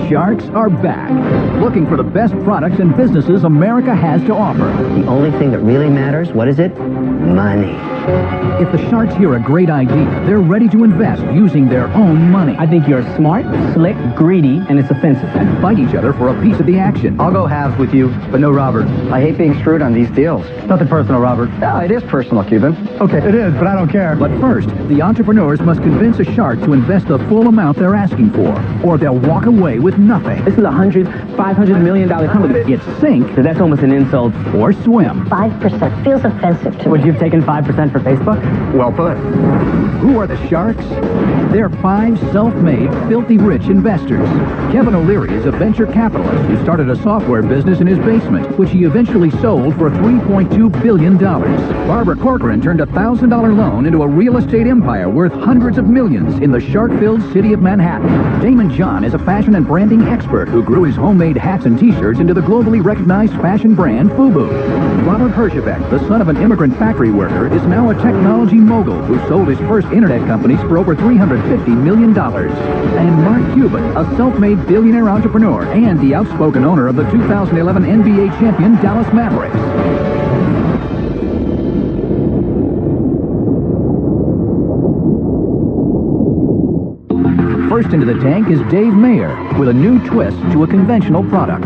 Sharks are back, looking for the best products and businesses America has to offer. The only thing that really matters, what is it? Money. If the Sharks hear a great idea, they're ready to invest using their own money. I think you're smart, slick, greedy, and it's offensive. And fight each other for a piece of the action. I'll go halves with you, but no Robert. I hate being screwed on these deals. Nothing personal, Robert. No, it is personal, Cuban. Okay, it is, but I don't care. But first, the entrepreneurs must convince a shark to invest the full amount they're asking for, or they'll walk away with nothing. This is $500 million company. It's sink, So that's almost an insult. or swim. 5% feels offensive to me. Would you have taken 5% for Facebook? Well put. Who are the Sharks? They're 5 self-made, filthy rich investors. Kevin O'Leary is a venture capitalist who started a software business in his basement, which he eventually sold for $3.2 billion. Barbara Corcoran turned a $1,000 loan into a real estate empire worth hundreds of millions in the shark-filled city of Manhattan. Damon John is a fashion and branding expert who grew his homemade hats and t-shirts into the globally recognized fashion brand FUBU. Robert Herjavec, the son of an immigrant factory worker, is now a technology mogul who sold his first internet companies for over $350 million. And Mark Cuban, a self-made billionaire entrepreneur and the outspoken owner of the 2011 NBA champion Dallas Mavericks. First into the tank is Dave Mayer with a new twist to a conventional product.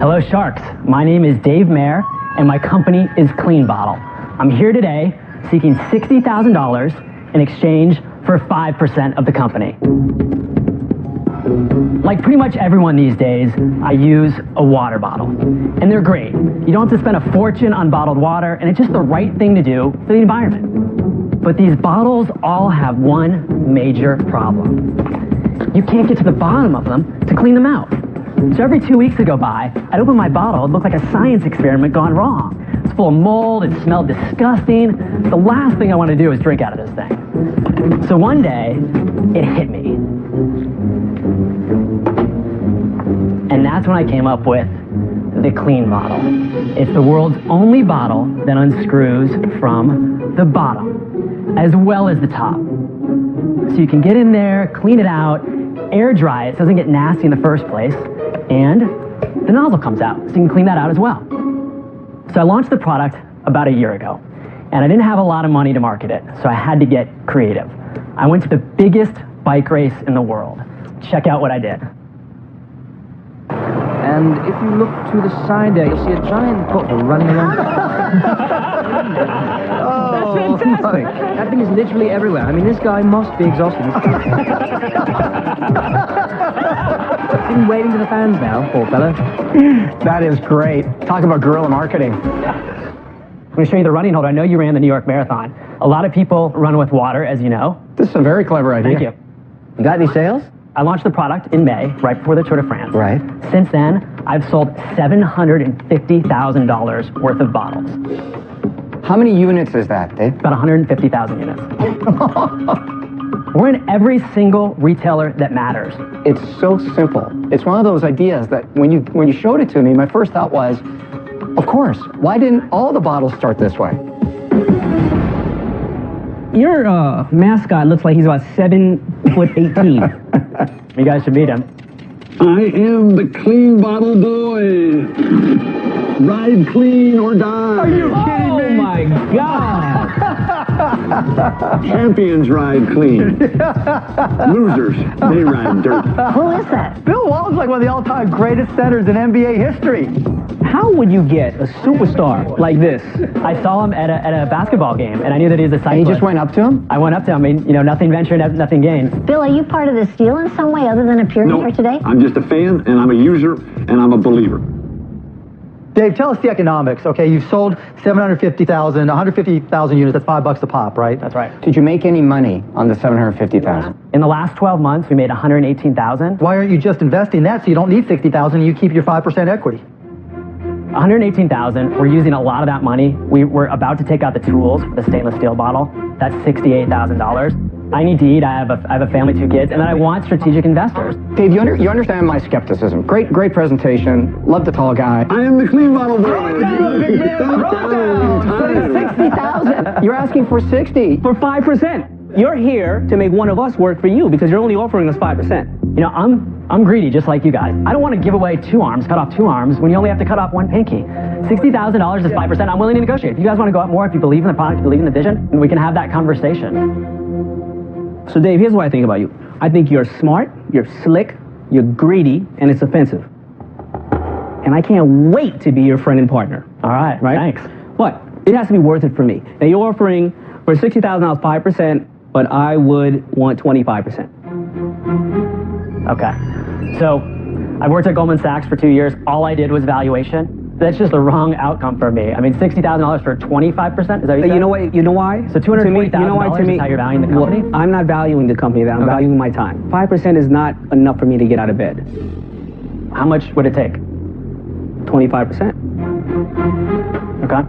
Hello, Sharks. My name is Dave Mayer, and my company is Clean Bottle. I'm here today seeking $60,000 in exchange for 5% of the company. Like pretty much everyone these days, I use a water bottle. And they're great. You don't have to spend a fortune on bottled water, and it's just the right thing to do for the environment. But these bottles all have one major problem. You can't get to the bottom of them to clean them out. So every 2 weeks that go by, I'd open my bottle, it looked like a science experiment gone wrong. It's full of mold, it smelled disgusting. The last thing I want to do is drink out of this thing. So one day, it hit me. And that's when I came up with the Clean Bottle. It's the world's only bottle that unscrews from the bottom, as well as the top. So you can get in there, clean it out, air dry it so it doesn't get nasty in the first place, and the nozzle comes out, so you can clean that out as well. So I launched the product about a year ago, and I didn't have a lot of money to market it, so I had to get creative. I went to the biggest bike race in the world. Check out what I did. And if you look to the side there, you'll see a giant butler running around. That's fantastic. That thing is literally everywhere. I mean, this guy must be exhausted. He's been waving to the fans now, poor fella. That is great. Talk about guerrilla marketing. I'm going to show you the running holder. I know you ran the New York Marathon. A lot of people run with water, as you know. This is a very clever idea. Thank you. You got any sales? I launched the product in May, right before the Tour de France. Right. Since then, I've sold $750,000 worth of bottles. How many units is that, Dave? About 150,000 units. We're in every single retailer that matters. It's so simple. It's one of those ideas that when you showed it to me, my first thought was, of course, why didn't all the bottles start this way? Your mascot looks like he's about 7'18". You guys should meet him. I am the Clean Bottle Boy. Ride clean or die. Are you kidding me? Oh my God! Champions ride clean. Losers, they ride dirty. Who is that? Bill Walton's like one of the all-time greatest centers in NBA history. How would you get a superstar like this? I saw him at a basketball game, and I knew that he was a cyclist. And you just went up to him? I went up to him. I mean, you know, nothing ventured, nothing gained. Bill, are you part of this deal in some way other than appearing No, here today? I'm just a fan, and I'm a user, and I'm a believer. Dave, tell us the economics, okay? You've sold 150,000 units, that's $5 a pop, right? That's right. Did you make any money on the 750,000? In the last 12 months, we made 118,000. Why aren't you just investing that so you don't need 60,000 and you keep your 5% equity? 118,000. We're using a lot of that money. We're about to take out the tools for the stainless steel bottle. That's $68,000. I need to eat. I have a family, 2 kids, and then I want strategic investors. Dave, you understand my skepticism. Great presentation. Love the tall guy. I am the Clean Bottle Boy. But it's 60,000. You're asking for 60. For 5%. You're here to make one of us work for you because you're only offering us 5%. You know, I'm greedy just like you guys. I don't want to give away 2 arms, cut off 2 arms, when you only have to cut off 1 pinky. $60,000 is 5%. I'm willing to negotiate. If you guys want to go up more, if you believe in the product, if you believe in the vision, we can have that conversation. So Dave, here's what I think about you. I think you're smart, you're slick, you're greedy, and it's offensive. And I can't wait to be your friend and partner. All right, thanks. But it has to be worth it for me. Now you're offering for $60,000 5%, but I would want 25%. Okay. So I've worked at Goldman Sachs for 2 years. All I did was valuation. That's just the wrong outcome for me. I mean, $60,000 for 25%? Is that what you said? You know what? You know why? So $240,000 is how you're valuing the company? Well, I'm not valuing the company. I'm valuing my time. 5% is not enough for me to get out of bed. How much would it take? 25%. Okay.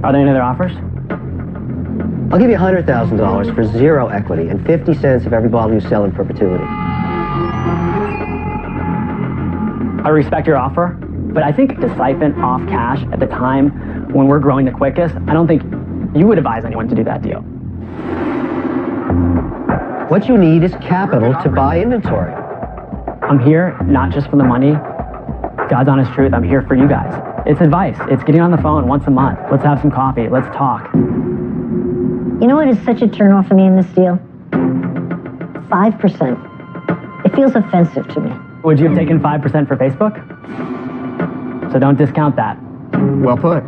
Are there any other offers? I'll give you $100,000 for 0 equity and 50 cents of every bottle you sell in perpetuity. I respect your offer, but I think to siphon off cash at the time when we're growing the quickest, I don't think you would advise anyone to do that deal. What you need is capital to buy inventory. I'm here not just for the money. God's honest truth, I'm here for you guys. It's advice. It's getting on the phone once a month. Let's have some coffee. Let's talk. You know what is such a turnoff for me in this deal? 5%. It feels offensive to me. Would you have taken 5% for Facebook? So don't discount that. Well put.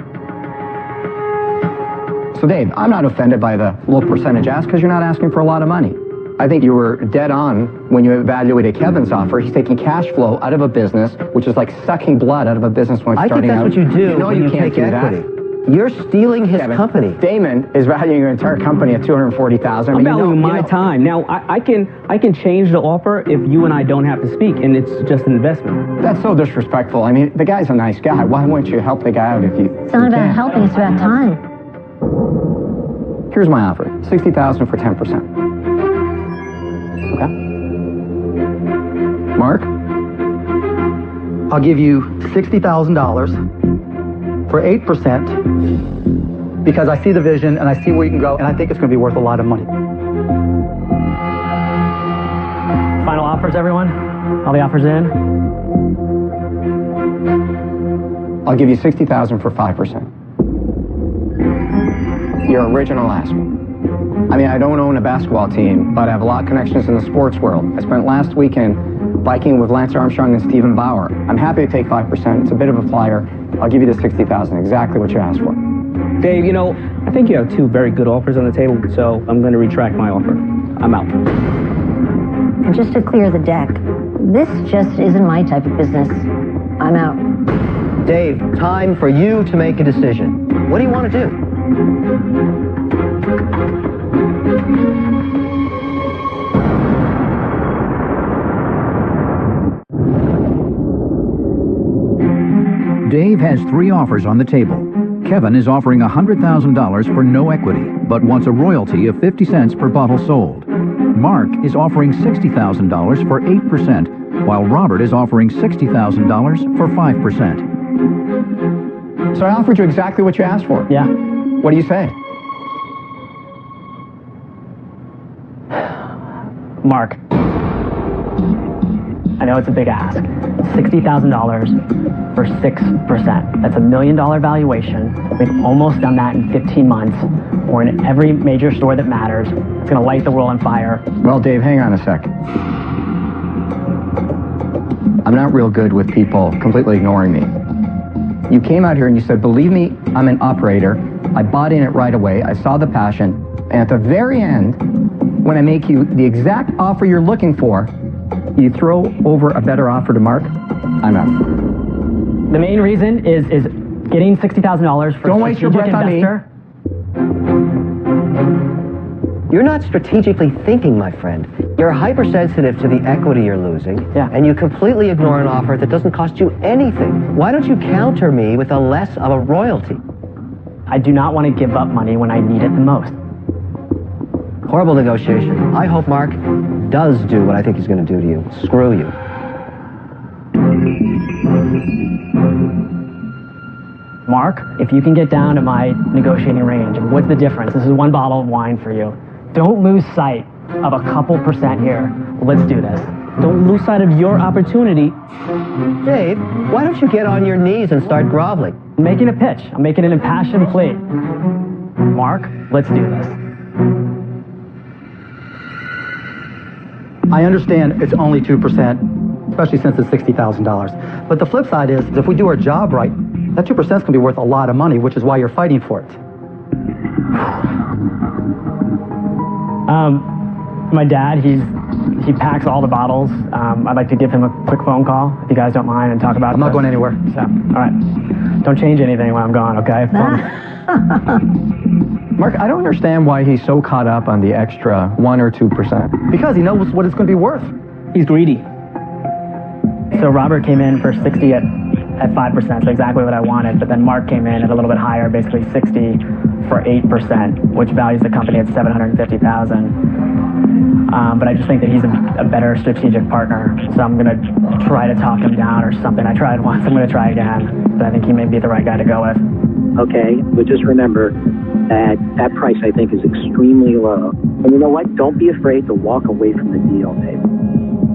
So Dave, I'm not offended by the low percentage ask because you're not asking for a lot of money. I think you were dead on when you evaluated Kevin's offer. He's taking cash flow out of a business, which is like sucking blood out of a business when it's starting out. I think that's what you do know when you you can't take do equity. that. You're stealing his Kevin, company. Damon is valuing your entire company at $240,000. I'm valuing my time. Now, I can change the offer if you and I don't have to speak, and it's just an investment. That's so disrespectful. I mean, the guy's a nice guy. Why wouldn't you help the guy out if you It's not about helping, it's about time. Here's my offer. $60,000 for 10%. Okay. Mark? I'll give you $60,000 for 8% because I see the vision and I see where you can go, and I think it's going to be worth a lot of money. Final offers, everyone? All the offers in? I'll give you $60,000 for 5%. Your original ask. I mean, I don't own a basketball team, but I have a lot of connections in the sports world. I spent last weekend biking with Lance Armstrong and Stephen Bauer. I'm happy to take 5%. It's a bit of a flyer. I'll give you the $60,000, exactly what you asked for. Dave, you know, I think you have 2 very good offers on the table, so I'm going to retract my offer. I'm out. And just to clear the deck, this just isn't my type of business. I'm out. Dave, time for you to make a decision. What do you want to do? Dave has 3 offers on the table. Kevin is offering $100,000 for no equity, but wants a royalty of 50 cents per bottle sold. Mark is offering $60,000 for 8%, while Robert is offering $60,000 for 5%. So I offered you exactly what you asked for. Yeah. What do you say? Mark, I know it's a big ask. $60,000 for 6%. That's $1 million valuation. We've almost done that in 15 months. We're in every major store that matters. It's going to light the world on fire. Well, Dave, hang on a sec. I'm not real good with people completely ignoring me. You came out here and you said, believe me, I'm an operator. I bought in it right away. I saw the passion. And at the very end, when I make you the exact offer you're looking for, you throw over a better offer to Mark. I'm out. The main reason is getting $60,000 for Don't waste your breath on me. You're not strategically thinking, my friend. You're hypersensitive to the equity you're losing, and you completely ignore an offer that doesn't cost you anything. Why don't you counter me with a less of a royalty? I do not want to give up money when I need it the most. Horrible negotiation. I hope Mark does do what I think he's going to do to you. Screw you. Mark, if you can get down to my negotiating range, what's the difference? This is one bottle of wine for you. Don't lose sight of a couple percent here. Let's do this. Don't lose sight of your opportunity. Dave, why don't you get on your knees and start groveling? I'm making a pitch. I'm making an impassioned plea. Mark, let's do this. I understand it's only 2%, especially since it's $60,000. But the flip side is, if we do our job right, that 2% is going to be worth a lot of money, which is why you're fighting for it. My dad, he packs all the bottles. I'd like to give him a quick phone call, if you guys don't mind, and talk about I'm not going anywhere. So, all right. Don't change anything when I'm gone, okay? Mark, I don't understand why he's so caught up on the extra 1 or 2%. Because he knows what it's going to be worth. He's greedy. So Robert came in for 60 at 5%, so exactly what I wanted, but then Mark came in at a little bit higher, basically 60 for 8%, which values the company at $750,000. But I just think that he's a better strategic partner, so I'm going to try to talk him down or something. I tried once, I'm going to try again, but I think he may be the right guy to go with. Okay, but just remember that that price, I think, is extremely low. And you know what? Don't be afraid to walk away from the deal, Dave.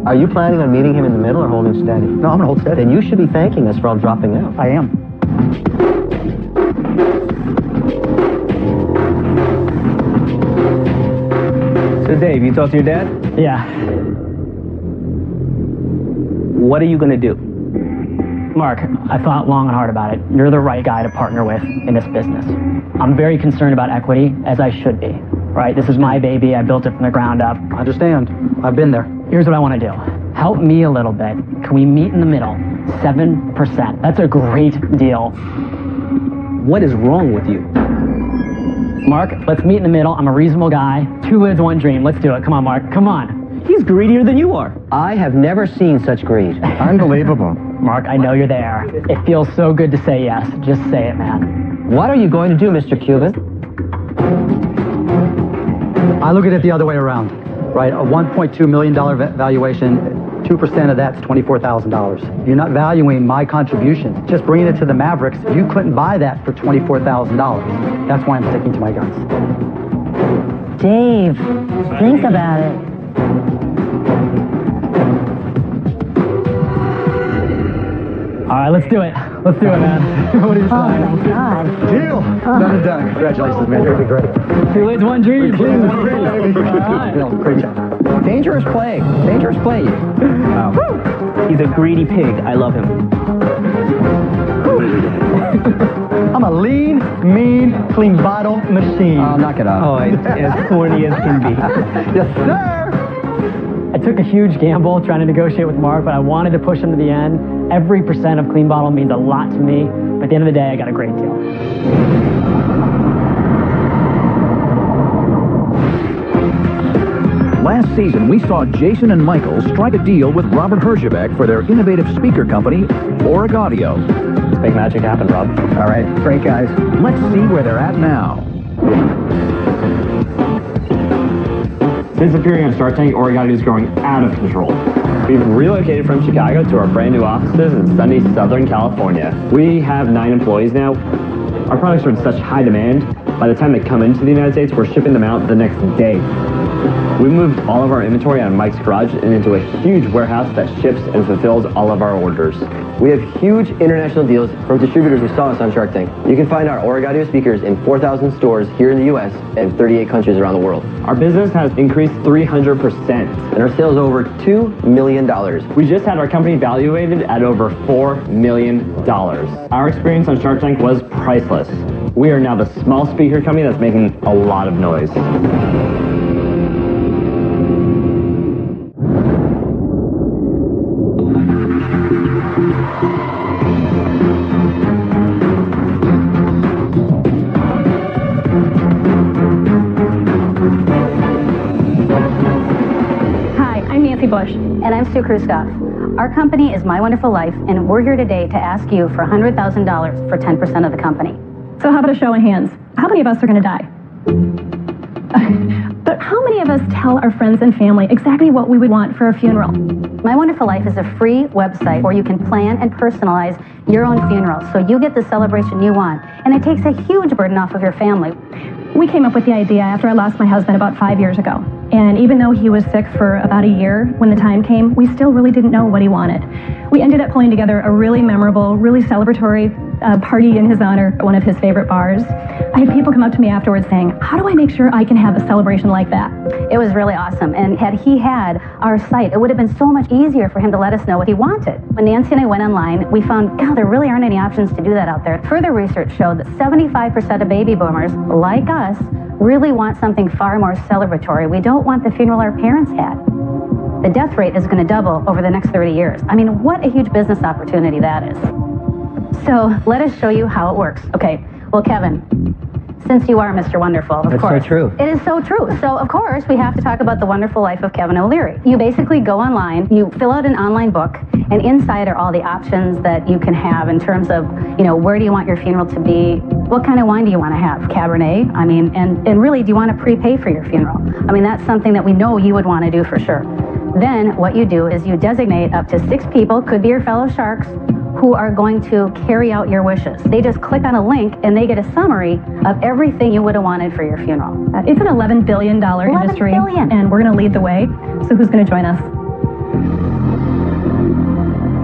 Are you planning on meeting him in the middle or holding steady? No, I'm going to hold steady. Then you should be thanking us for all dropping out. I am. So Dave, you talked to your dad? Yeah. What are you going to do? Mark, I thought long and hard about it. You're the right guy to partner with in this business. I'm very concerned about equity, as I should be, right? This is my baby. I built it from the ground up. I understand. I've been there. Here's what I want to do. Help me a little bit. Can we meet in the middle? 7%. That's a great deal. What is wrong with you? Mark, let's meet in the middle. I'm a reasonable guy. 2 lives, 1 dream. Let's do it. Come on, Mark. Come on. He's greedier than you are. I have never seen such greed. Unbelievable. Mark, I know you're there. It feels so good to say yes. Just say it, man. What are you going to do, Mr. Cuban? I look at it the other way around, right? A $1.2 million valuation, 2% of that's $24,000. You're not valuing my contribution. Just bringing it to the Mavericks, you couldn't buy that for $24,000. That's why I'm sticking to my guns. Dave, think about it. All right, let's do it. Let's do it, man. What do you say? Oh, my God. Deal! Done and done. Congratulations, man. You're great. 2 lives, 1 dream. All right. Great job. Dangerous play. Dangerous play. Wow. He's a greedy pig. I love him. I'm a lean, mean, clean bottle machine. Oh, knock it off. Oh, as corny as can be. Yes, sir! I took a huge gamble trying to negotiate with Mark, but I wanted to push him to the end. Every percent of Clean Bottle means a lot to me, but at the end of the day, I got a great deal. Last season, we saw Jason and Michael strike a deal with Robert Herjavec for their innovative speaker company, Audio. Let's make magic happen, Rob. All right, great guys. Let's see where they're at now. Since appearing on Shark Tank, Audio is growing out of control. We've relocated from Chicago to our brand new offices in sunny Southern California. We have 9 employees now. Our products are in such high demand, by the time they come into the United States, we're shipping them out the next day. We moved all of our inventory out of Mike's garage and into a huge warehouse that ships and fulfills all of our orders. We have huge international deals from distributors who saw us on Shark Tank. You can find our Audio speakers in 4,000 stores here in the U.S. and 38 countries around the world. Our business has increased 300%. And our sales over $2 million. We just had our company evaluated at over $4 million. Our experience on Shark Tank was priceless. We are now the small speaker company that's making a lot of noise. And I'm Sue Kruskoff. Our company is My Wonderful Life, and we're here today to ask you for $100,000 for 10% of the company. So how about a show of hands? How many of us are going to die? But how many of us tell our friends and family exactly what we would want for a funeral? My Wonderful Life is a free website where you can plan and personalize your own funeral, so you get the celebration you want, and it takes a huge burden off of your family. We came up with the idea after I lost my husband about 5 years ago. And even though he was sick for about a year, when the time came, we still really didn't know what he wanted. We ended up pulling together a really memorable, really celebratory party in his honor at one of his favorite bars. I had people come up to me afterwards saying, how do I make sure I can have a celebration like that? It was really awesome, and had he had our site, it would have been so much easier for him to let us know what he wanted. When Nancy and I went online, we found, God, there really aren't any options to do that out there. Further research showed that 75% of baby boomers, like us, really want something far more celebratory. We don't want the funeral our parents had. The death rate is going to double over the next 30 years. I mean, what a huge business opportunity that is. So let us show you how it works. Okay, well, Kevin, since you are Mr. Wonderful, of course. That's so true. It is so true. So, of course, we have to talk about the wonderful life of Kevin O'Leary. You basically go online, you fill out an online book, and inside are all the options that you can have in terms of, where do you want your funeral to be? What kind of wine do you want to have? Cabernet? I mean, and really, do you want to prepay for your funeral? I mean, that's something that we know you would want to do for sure. Then what you do is you designate up to 6 people, could be your fellow sharks, who are going to carry out your wishes. They just click on a link and they get a summary of everything you would have wanted for your funeral. It's an $11 billion industry, and we're going to lead the way. So who's going to join us?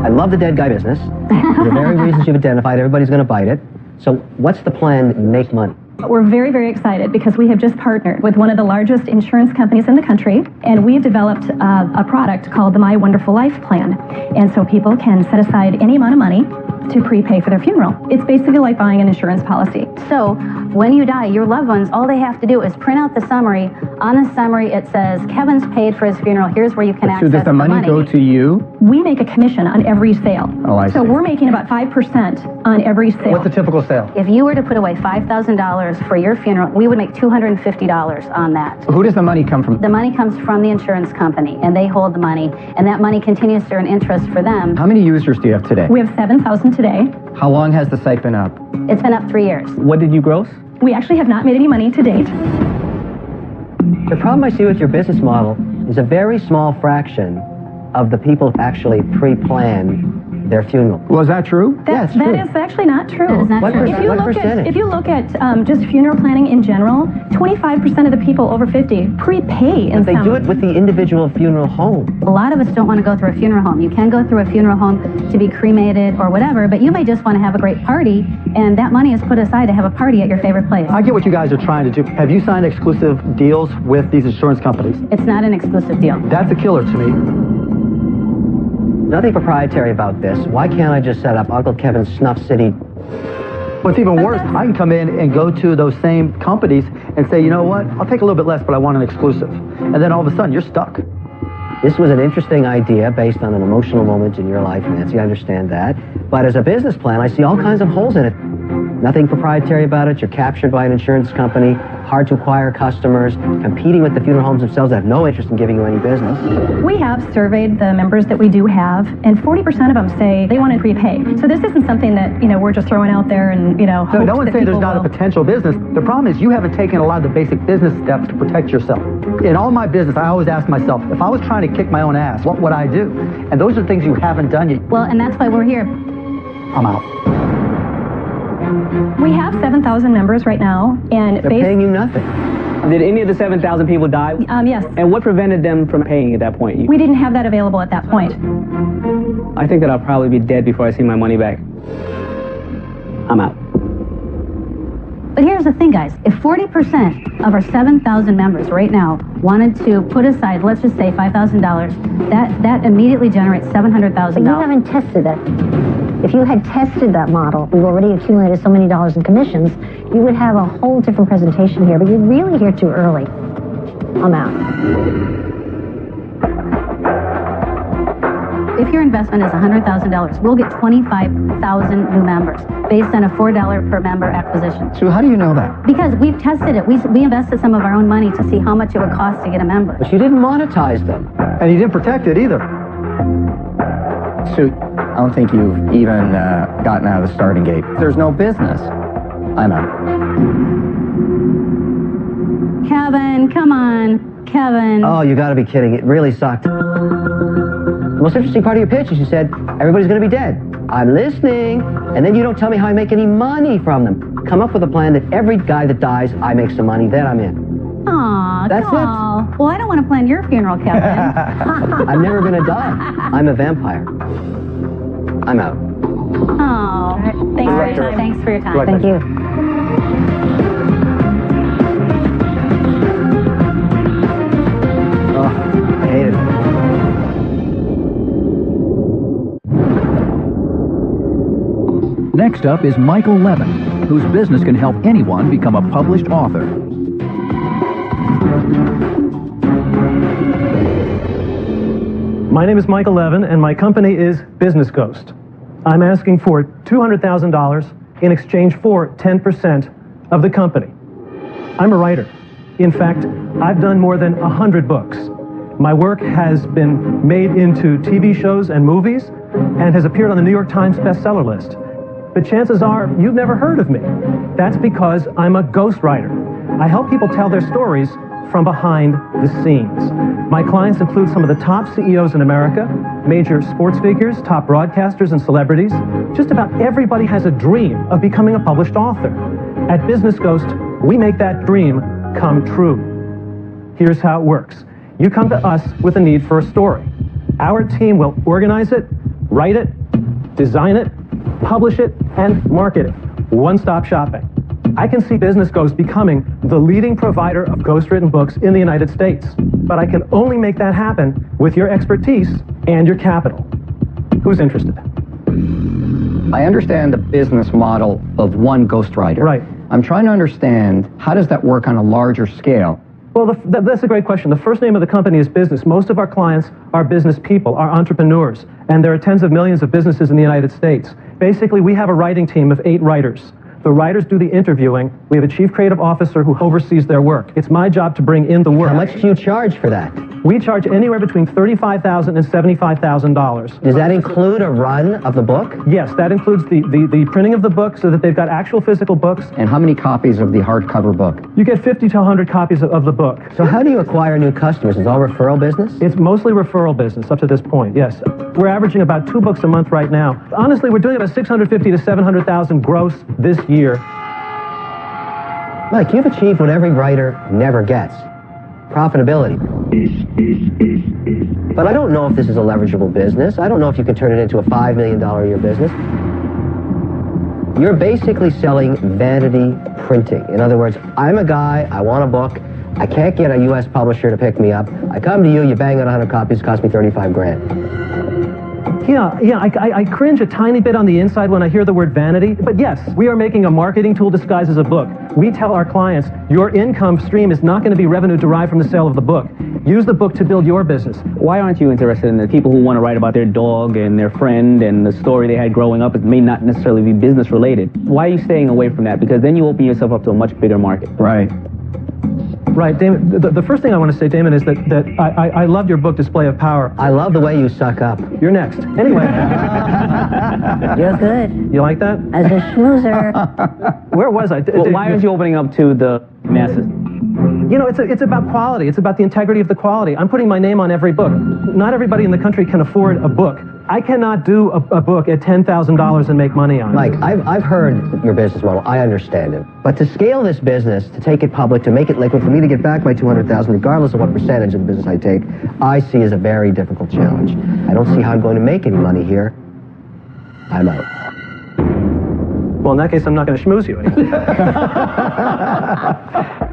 I love the dead guy business. For the very reasons you've identified, everybody's going to bite it. So what's the plan to make money? We're very, very excited because we have just partnered with one of the largest insurance companies in the country, and we've developed a product called the My Wonderful Life Plan. And so people can set aside any amount of money to prepay for their funeral. It's basically like buying an insurance policy. So when you die, your loved ones, all they have to do is print out the summary. On the summary, it says, Kevin's paid for his funeral. Here's where you can access the money. So does the money go to you? We make a commission on every sale. Oh, I see. So we're making about 5% on every sale. What's a typical sale? If you were to put away $5,000 for your funeral, we would make $250 on that. Who does the money come from? The money comes from the insurance company, and they hold the money, and that money continues to earn interest for them. How many users do you have today? We have 7,000 today. How long has the site been up? It's been up 3 years. What did you gross? We actually have not made any money to date. The problem I see with your business model is a very small fraction of the people actually pre-plan their funeral. Well, is that true? That is actually not true. That is not true. If you look at just funeral planning in general, 25% of the people over 50 prepay in But they do it with the individual funeral home. A lot of us don't want to go through a funeral home. You can go through a funeral home to be cremated or whatever, but you may just want to have a great party, and that money is put aside to have a party at your favorite place. I get what you guys are trying to do. Have you signed exclusive deals with these insurance companies? It's not an exclusive deal. That's a killer to me. Nothing proprietary about this. Why can't I just set up Uncle Kevin's Snuff City? What's even worse, I can come in and go to those same companies and say, you know what, I'll take a little bit less, but I want an exclusive. And then all of a sudden, you're stuck. This was an interesting idea based on an emotional moment in your life, Nancy. I understand that. But as a business plan, I see all kinds of holes in it. Nothing proprietary about it. You're captured by an insurance company, hard to acquire customers, competing with the funeral homes themselves that have no interest in giving you any business. We have surveyed the members that we do have, and 40% of them say they want to prepay. So this isn't something that, we're just throwing out there and, No one's saying there's not a potential business. The problem is you haven't taken a lot of the basic business steps to protect yourself. In all my business, I always ask myself, if I was trying to kick my own ass, what would I do? And those are things you haven't done yet. Well, and that's why we're here. I'm out. We have 7,000 members right now, and they're paying you nothing. Did any of the 7,000 people die? Yes. And what prevented them from paying at that point? We didn't have that available at that point. I think that I'll probably be dead before I see my money back. I'm out. But here's the thing, guys. If 40% of our 7,000 members right now wanted to put aside, let's just say $5,000, that immediately generates $700,000. But you haven't tested it. If you had tested that model, we've already accumulated so many dollars in commissions, you would have a whole different presentation here, but you're really here too early. I'm out. If your investment is $100,000, we'll get 25,000 new members based on a $4 per member acquisition. So how do you know that? Because we've tested it. We invested some of our own money to see how much it would cost to get a member. But you didn't monetize them. And you didn't protect it either. So I don't think you've even gotten out of the starting gate. There's no business. I'm out. Kevin, come on. Kevin. Oh, you gotta be kidding. It really sucked. The most interesting part of your pitch is you said, everybody's going to be dead. I'm listening. And then you don't tell me how I make any money from them. Come up with a plan that every guy that dies, I make some money, then I'm in. Aw, That's it. Well, I don't want to plan your funeral, Kevin. I'm never going to die. I'm a vampire. I'm out. Oh, thanks for your time. Thanks for your time. Thank you. Oh, I hate it. Next up is Michael Levin, whose business can help anyone become a published author. My name is Michael Levin, and my company is Business Ghost. I'm asking for $200,000 in exchange for 10% of the company. I'm a writer. In fact, I've done more than 100 books. My work has been made into TV shows and movies and has appeared on the New York Times bestseller list. But chances are you've never heard of me. That's because I'm a ghostwriter. I help people tell their stories from behind the scenes. My clients include some of the top CEOs in America, major sports figures, top broadcasters and celebrities. Just about everybody has a dream of becoming a published author. At Business Ghost, we make that dream come true. Here's how it works. You come to us with a need for a story. Our team will organize it, write it, design it, publish it, and market it. One-stop shopping. I can see Business Ghost becoming the leading provider of ghostwritten books in the United States. But I can only make that happen with your expertise and your capital. Who's interested? I understand the business model of one ghostwriter. Right. I'm trying to understand, how does that work on a larger scale? Well, that's a great question. The first name of the company is business. Most of our clients are business people, are entrepreneurs, and there are tens of millions of businesses in the United States. Basically, we have a writing team of 8 writers. The writers do the interviewing. We have a chief creative officer who oversees their work. It's my job to bring in the work. How much do you charge for that? We charge anywhere between $35,000 and $75,000. Does that include a run of the book? Yes, that includes the printing of the book so that they've got actual physical books. And how many copies of the hardcover book? You get 50 to 100 copies of the book. So how do you acquire new customers? Is it all referral business? It's mostly referral business up to this point, yes. We're averaging about 2 books a month right now. Honestly, we're doing about $650,000 to $700,000 gross this year. Mike, you've achieved what every writer never gets. Profitability. But I don't know if this is a leverageable business. I don't know if you can turn it into a $5 million a year business. You're basically selling vanity printing. In other words, I'm a guy, I want a book, I can't get a U.S. publisher to pick me up. I come to you, you bang out 100 copies, it costs me 35 grand. Yeah, I cringe a tiny bit on the inside when I hear the word vanity, but yes, we are making a marketing tool disguised as a book. We tell our clients, your income stream is not going to be revenue derived from the sale of the book. Use the book to build your business. Why aren't you interested in the people who want to write about their dog and their friend and the story they had growing up? It may not necessarily be business related. Why are you staying away from that? Because then you open yourself up to a much bigger market. Right. Right, Damon, the first thing I want to say, Damon, is that I love your book, Display of Power. I love the way you suck up. You're next. Anyway. You're good. You like that? As a schmoozer. Where was I? Well, why aren't you opening up to the masses? You know, it's about quality. It's about the integrity of the quality. I'm putting my name on every book. Not everybody in the country can afford a book. I cannot do a book at $10,000 and make money on it. Mike, I've heard your business model. I understand it. But to scale this business, to take it public, to make it liquid, for me to get back my $200,000, regardless of what percentage of the business I take, I see as a very difficult challenge. I don't see how I'm going to make any money here. I'm out. Well, in that case, I'm not going to schmooze you anymore.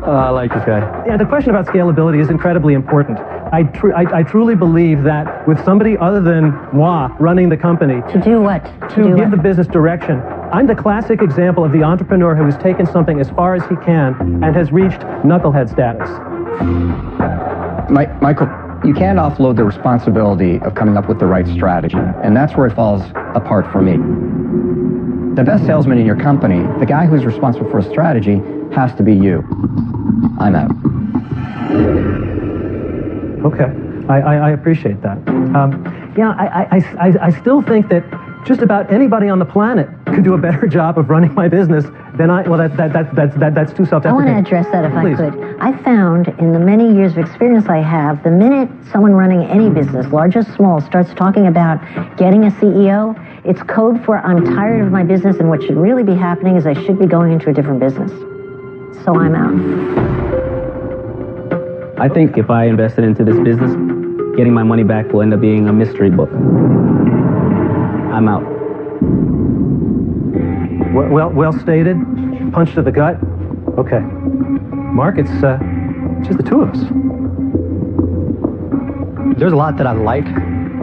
I like this guy. Yeah, the question about scalability is incredibly important. I truly believe that with somebody other than moi running the company... To do what? To give the business direction. I'm the classic example of the entrepreneur who has taken something as far as he can and has reached knucklehead status. Michael, you can't offload the responsibility of coming up with the right strategy, and that's where it falls apart for me. The best salesman in your company, the guy who's responsible for a strategy, has to be you. I'm out. Okay, I appreciate that. Yeah, I still think that just about anybody on the planet could do a better job of running my business than I. Well, that's too self-deprecating. I want to address that if Please. I could. I found in the many years of experience I have, the minute someone running any business, large or small, starts talking about getting a CEO, it's code for I'm tired of my business, and what should really be happening is I should be going into a different business. So I'm out. I think if I invested into this business, getting my money back will end up being a mystery book. I'm out. Well stated. Punch to the gut. Okay. Mark, it's just the two of us. There's a lot that I like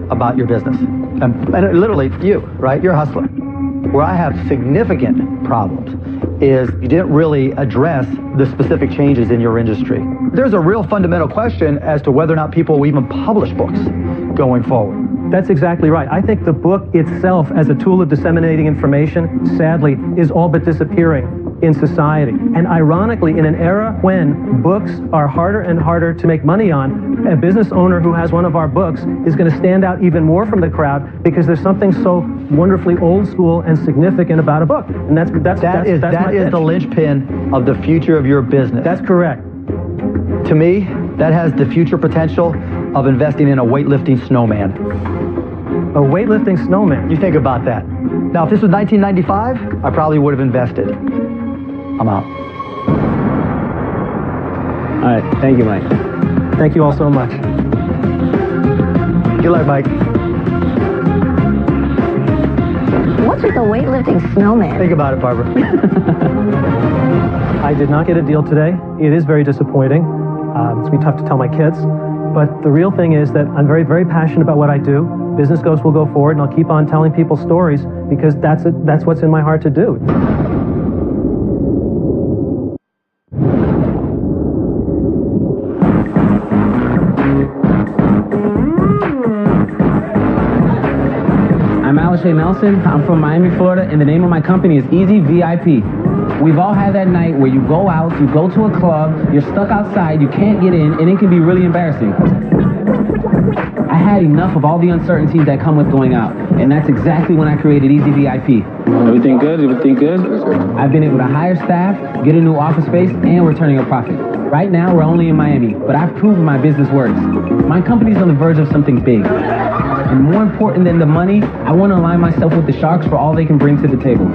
about your business. And literally, you, right? You're a hustler. Where I have significant problems is you didn't really address the specific changes in your industry. There's a real fundamental question as to whether or not people will even publish books going forward. That's exactly right. I think the book itself as a tool of disseminating information, sadly, is all but disappearing in society. And ironically, in an era when books are harder and harder to make money on, a business owner who has one of our books is going to stand out even more from the crowd because there's something so wonderfully old school and significant about a book. And that is the linchpin of the future of your business. That's correct. To me, that has the future potential of investing in a weightlifting snowman. A weightlifting snowman? You think about that. Now, if this was 1995, I probably would have invested. I'm out. All right. Thank you, Mike. Thank you all so much. Good luck, Mike. What's with the weightlifting snowman? Think about it, Barbara. I did not get a deal today. It is very disappointing. It's going to be tough to tell my kids. But the real thing is that I'm very, very passionate about what I do. Business Ghost will go forward, and I'll keep on telling people stories because that's what's in my heart to do. I'm Alice Nelson. I'm from Miami, Florida, and the name of my company is Easy VIP. We've all had that night where you go out, you go to a club, you're stuck outside, you can't get in, and it can be really embarrassing. I had enough of all the uncertainties that come with going out, and that's exactly when I created Easy VIP. Everything good? Everything good? I've been able to hire staff, get a new office space, and we're turning a profit. Right now, we're only in Miami, but I've proven my business works. My company's on the verge of something big. And more important than the money, I want to align myself with the Sharks for all they can bring to the table.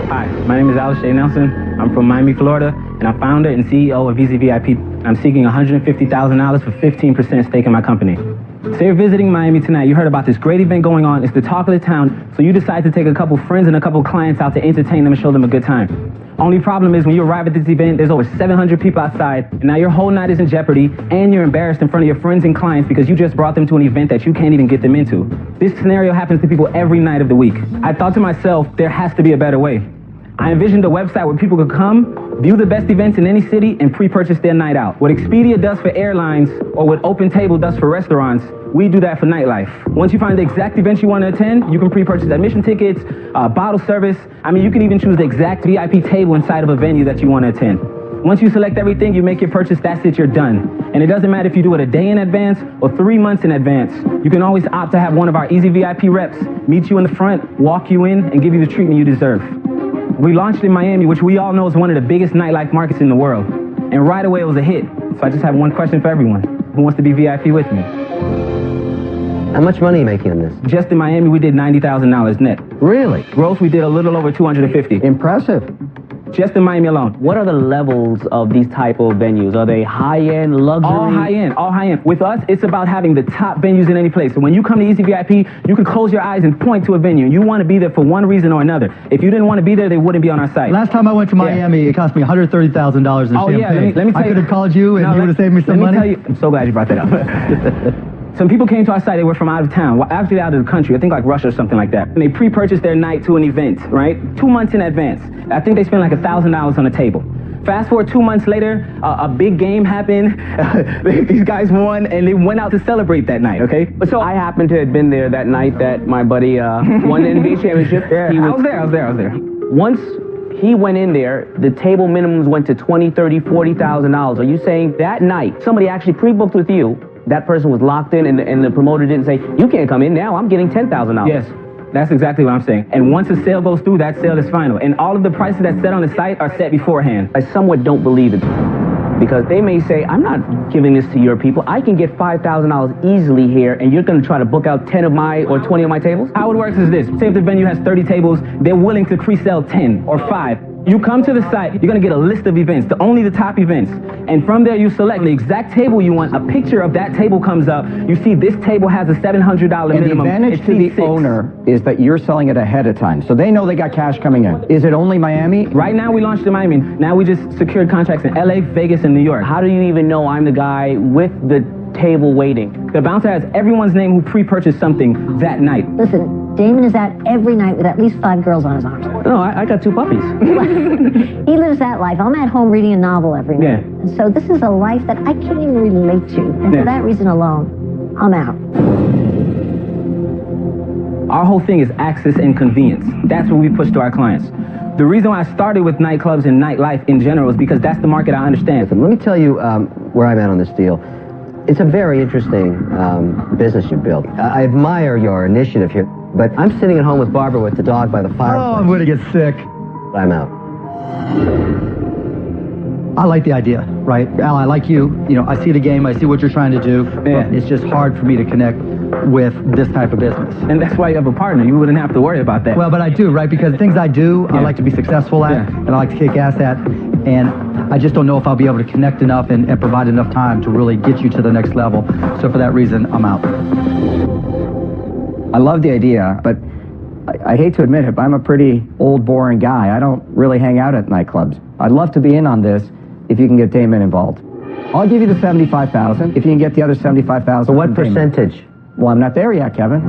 Hi, my name is Alice Nelson. I'm from Miami, Florida, and I'm founder and CEO of Easy VIP. I'm seeking $150,000 for 15% stake in my company. So you're visiting Miami tonight, you heard about this great event going on, it's the talk of the town, so you decide to take a couple friends and a couple clients out to entertain them and show them a good time. Only problem is when you arrive at this event, there's over 700 people outside, and now your whole night is in jeopardy, and you're embarrassed in front of your friends and clients because you just brought them to an event that you can't even get them into. This scenario happens to people every night of the week. I thought to myself, there has to be a better way. I envisioned a website where people could come, view the best events in any city, and pre-purchase their night out. What Expedia does for airlines, or what OpenTable does for restaurants, we do that for nightlife. Once you find the exact event you want to attend, you can pre-purchase admission tickets, bottle service. I mean, you can even choose the exact VIP table inside of a venue that you want to attend. Once you select everything, you make your purchase, that's it, you're done. And it doesn't matter if you do it a day in advance or 3 months in advance. You can always opt to have one of our Easy VIP reps meet you in the front, walk you in, and give you the treatment you deserve. We launched in Miami, which we all know is one of the biggest nightlife markets in the world. And right away, it was a hit. So I just have one question for everyone. Who wants to be VIP with me? How much money are you making on this? Just in Miami, we did $90,000 net. Really? Gross, we did a little over 250. Impressive. Just in Miami alone. What are the levels of these type of venues? Are they high-end, luxury? All high-end, all high-end. With us, it's about having the top venues in any place. So when you come to Easy VIP, you can close your eyes and point to a venue. You want to be there for one reason or another. If you didn't want to be there, they wouldn't be on our site. Last time I went to Miami, it cost me $130,000 in champagne. Yeah, let me tell you. I could have called you and you would have saved me some money. Let me tell you, I'm so glad you brought that up. Some people came to our site, they were from out of town, actually out of the country, I think like Russia or something like that. And they pre-purchased their night to an event, right? 2 months in advance. I think they spent like $1,000 on a table. Fast forward 2 months later, a big game happened. These guys won, and they went out to celebrate that night, okay? So I happened to have been there that night that my buddy won the NBA championship. Yeah, I was there. once he went in there, the table minimums went to $20,000, $30,000, $40,000. Are you saying that night somebody actually pre-booked with you, that person was locked in, and the promoter didn't say, you can't come in now, I'm getting $10,000? Yes. That's exactly what I'm saying. And once a sale goes through, that sale is final. And all of the prices that's set on the site are set beforehand. I somewhat don't believe it, because they may say, I'm not giving this to your people. I can get $5,000 easily here, and you're going to try to book out 10 of my or 20 of my tables? How it works is this. Say if the venue has 30 tables, they're willing to pre-sell 10 or 5. You come to the site, you're going to get a list of events, only the top events. And from there, you select the exact table you want. A picture of that table comes up. You see this table has a $700 minimum. And the advantage to the owner is that you're selling it ahead of time. So they know they got cash coming in. Is it only Miami? Right now, we launched in Miami. Now we just secured contracts in LA, Vegas, and New York. How do you even know I'm the guy with the table waiting? The bouncer has everyone's name who pre-purchased something that night. Listen, Damon is out every night with at least 5 girls on his arms. No, I got 2 puppies. He lives that life. I'm at home reading a novel every night. Yeah. So this is a life that I can't even relate to. And for that reason alone, I'm out. Our whole thing is access and convenience. That's what we push to our clients. The reason why I started with nightclubs and nightlife in general is because that's the market I understand. Let me tell you where I'm at on this deal. It's a very interesting business you built. I admire your initiative here, but I'm sitting at home with Barbara with the dog by the fireplace. Oh, I'm going to get sick. I'm out. I like the idea, right? Al, I like you. You know, I see the game. I see what you're trying to do. Yeah. It's just hard for me to connect with this type of business. And that's why you have a partner. You wouldn't have to worry about that. Well, but I do, right? Because things I do, I like to be successful at, and I like to kick ass at. And I just don't know if I'll be able to connect enough and provide enough time to really get you to the next level. So for that reason, I'm out. I love the idea, but I hate to admit it, but I'm a pretty old, boring guy. I don't really hang out at nightclubs. I'd love to be in on this if you can get Damon involved. I'll give you the $75,000 if you can get the other $75,000. So what percentage? Well, I'm not there yet, Kevin.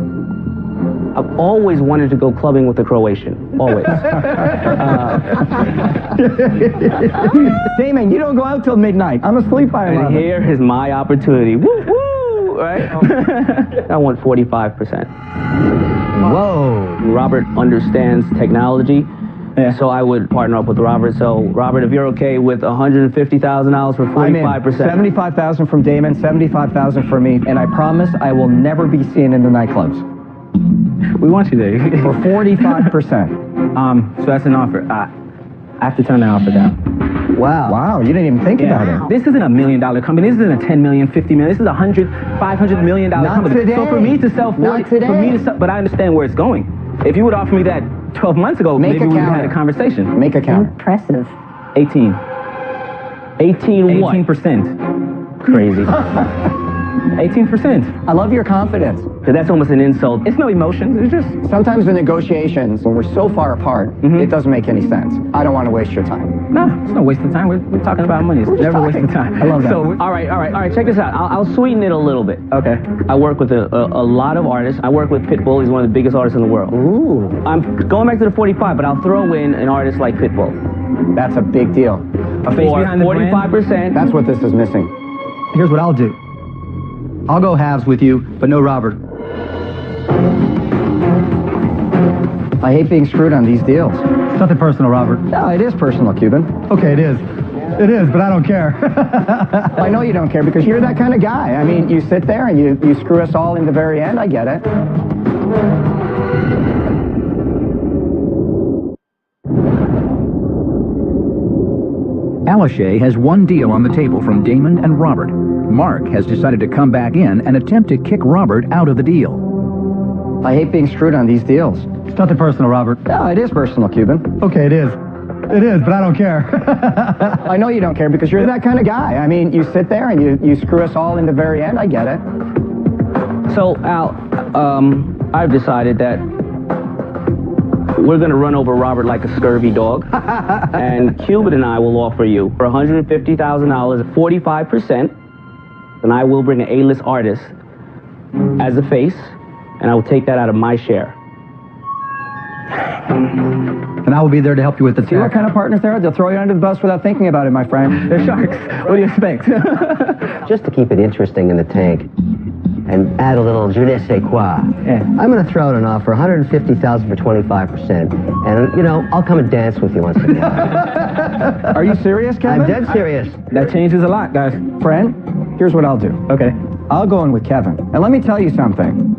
I've always wanted to go clubbing with a Croatian. Always. Damon, you don't go out till midnight. I'm asleep by 11. And here is my opportunity. Woo, woo, right? I want 45%. Whoa. Robert understands technology. Yeah. So I would partner up with Robert. So, Robert, if you're okay with $150,000 for 45%. $75,000 from Damon, $75,000 for me, and I promise I will never be seen in the nightclubs. We want you there. For 45%. So that's an offer. I have to turn that offer down. Wow. Wow, you didn't even think about it. This isn't $1 million company. This isn't a $10 million, $50 million. This is a $100, $500 million company. Today. So for me to sell 40, for me to sell, but I understand where it's going. If you would offer me that 12 months ago, maybe we would have had a conversation. Make a count. Impressive. 18. 18 what? 18%. Crazy. 18%. I love your confidence. Because that's almost an insult. It's no emotion. It's just... Sometimes in negotiations, when we're so far apart, it doesn't make any sense. I don't want to waste your time. No, it's no waste of time. We're talking about money. It's never a waste of time. I love that. So, all right. Check this out. I'll sweeten it a little bit. Okay. I work with a lot of artists. I work with Pitbull. He's one of the biggest artists in the world. Ooh. I'm going back to the 45, but I'll throw in an artist like Pitbull. That's a big deal. A face behind the 45%. That's what this is missing. Here's what I'll do. I'll go halves with you, but no Robert. I hate being screwed on these deals. It's nothing personal, Robert. No, it is personal, Cuban. Okay, it is. It is, but I don't care. I know you don't care because you're that kind of guy. I mean, you sit there and you screw us all in the very end. I get it. Alashay has one deal on the table from Damon and Robert. Mark has decided to come back in and attempt to kick Robert out of the deal. I hate being screwed on these deals. It's nothing personal, Robert. No, it is personal, Cuban. Okay, it is. It is, but I don't care. I know you don't care because you're that kind of guy. I mean, you sit there and you screw us all in the very end. I get it. So, Al, I've decided that we're going to run over Robert like a scurvy dog. And Cuban and I will offer you for $150,000, 45%, and I will bring an A-list artist as a face, and I will take that out of my share. And I will be there to help you with the tech. See what kind of partners there are? They'll throw you under the bus without thinking about it, my friend. They're sharks. What do you expect? Just to keep it interesting in the tank and add a little je ne sais quoi. Yeah. I'm going to throw out an offer, $150,000 for 25%, and, you know, I'll come and dance with you once in a while. Are you serious, Kevin? I'm dead serious. That changes a lot, guys. Friend, here's what I'll do. Okay. I'll go in with Kevin. And let me tell you something.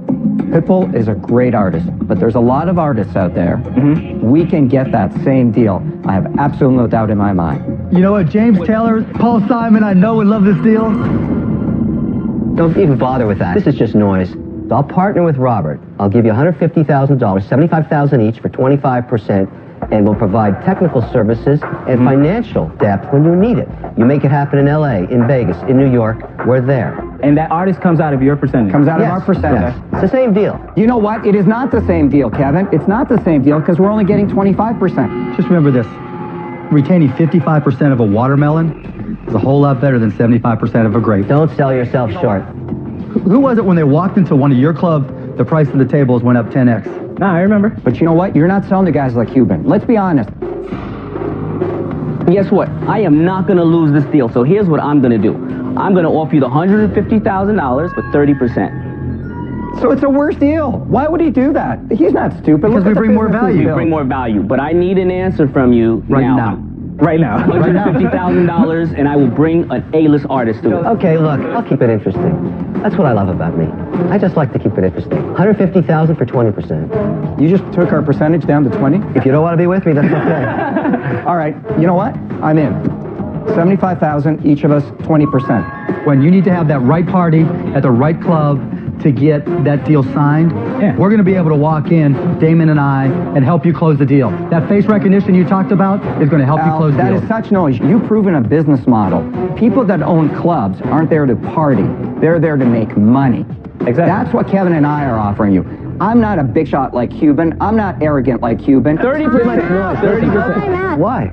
Pitbull is a great artist, but there's a lot of artists out there. We can get that same deal. I have absolutely no doubt in my mind. You know what, James Taylor, Paul Simon, I know would love this deal. Don't even bother with that. This is just noise. I'll partner with Robert. I'll give you $150,000, $75,000 each for 25%, and we'll provide technical services and financial depth when you need it. You make it happen in LA, in Vegas, in New York, we're there. And that artist comes out of your percentage? Comes out of our percentage. Yes. It's the same deal. You know what? It is not the same deal, Kevin. It's not the same deal because we're only getting 25%. Just remember this. Retaining 55% of a watermelon is a whole lot better than 75% of a grape. Don't sell yourself short. Who was it when they walked into one of your clubs, the price of the tables went up 10x? Nah, I remember. But you know what? You're not selling to guys like Cuban. Let's be honest. Guess what? I am not going to lose this deal, so here's what I'm going to do. I'm going to offer you the $150,000 for 30%. So it's a worse deal. Why would he do that? He's not stupid. Because we bring more value. We bring more value, but I need an answer from you Right now. $150,000, and I will bring an A-list artist to it. Okay, look, I'll keep it interesting. That's what I love about me. I just like to keep it interesting. $150,000 for 20%. You just took our percentage down to 20? If you don't want to be with me, that's okay. All right, you know what? I'm in. $75,000, each of us 20%. When you need to have that right party at the right club to get that deal signed, we're going to be able to walk in, Damon and I, and help you close the deal. That face recognition you talked about is going to help you close the deal. That is such noise. You've proven a business model. People that own clubs aren't there to party. They're there to make money. Exactly. That's what Kevin and I are offering you. I'm not a big shot like Cuban. I'm not arrogant like Cuban. 30%. 30%. Why?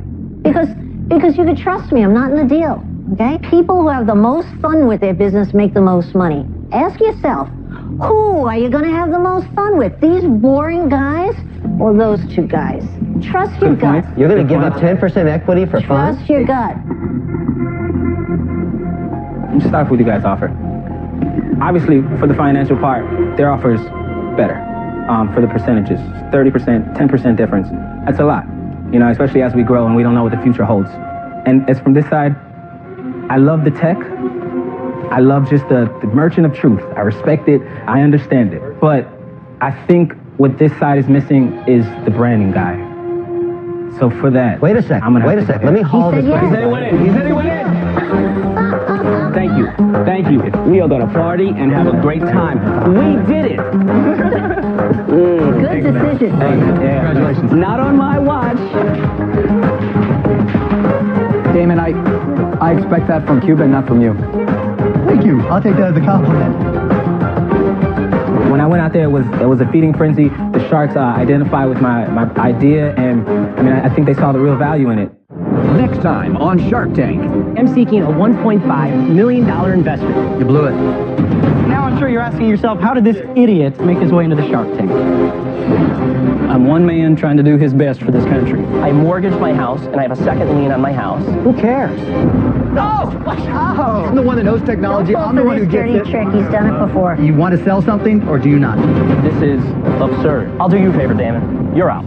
Because you can trust me, I'm not in the deal, okay? People who have the most fun with their business make the most money. Ask yourself, who are you going to have the most fun with? These boring guys or those two guys? Trust your gut. You're going to give up 10% equity for fun? Trust your gut. Let me start with you guys' offer. Obviously, for the financial part, their offer is better. For the percentages, 30%, 10% difference. That's a lot, you know, especially as we grow and we don't know what the future holds. And as from this side, I love the tech. I love just the merchant of truth. I respect it. I understand it. But I think what this side is missing is the branding guy. So for that, wait a sec. Wait a sec. Let me haul this. He said he went in. He said he went in. Thank you. Thank you. We are going to party and have a great time. We did it. Good decision. Congratulations. Not on my watch. Damon, I expect that from Cuban, not from you. Thank you. I'll take that as a compliment. When I went out there, it was a feeding frenzy. The Sharks identified with my idea, and I mean, I think they saw the real value in it. Next time on Shark Tank. I'm seeking a $1.5 million investment. You blew it. Now I'm sure you're asking yourself, how did this idiot make his way into the Shark Tank? I'm one man trying to do his best for this country. I mortgaged my house, and I have a second lien on my house. Who cares? No! Oh, I'm the one that knows technology. I'm the one who gets it. Trick. He's done it before. You want to sell something, or do you not? This is absurd. I'll do you a favor, Damon. You're out.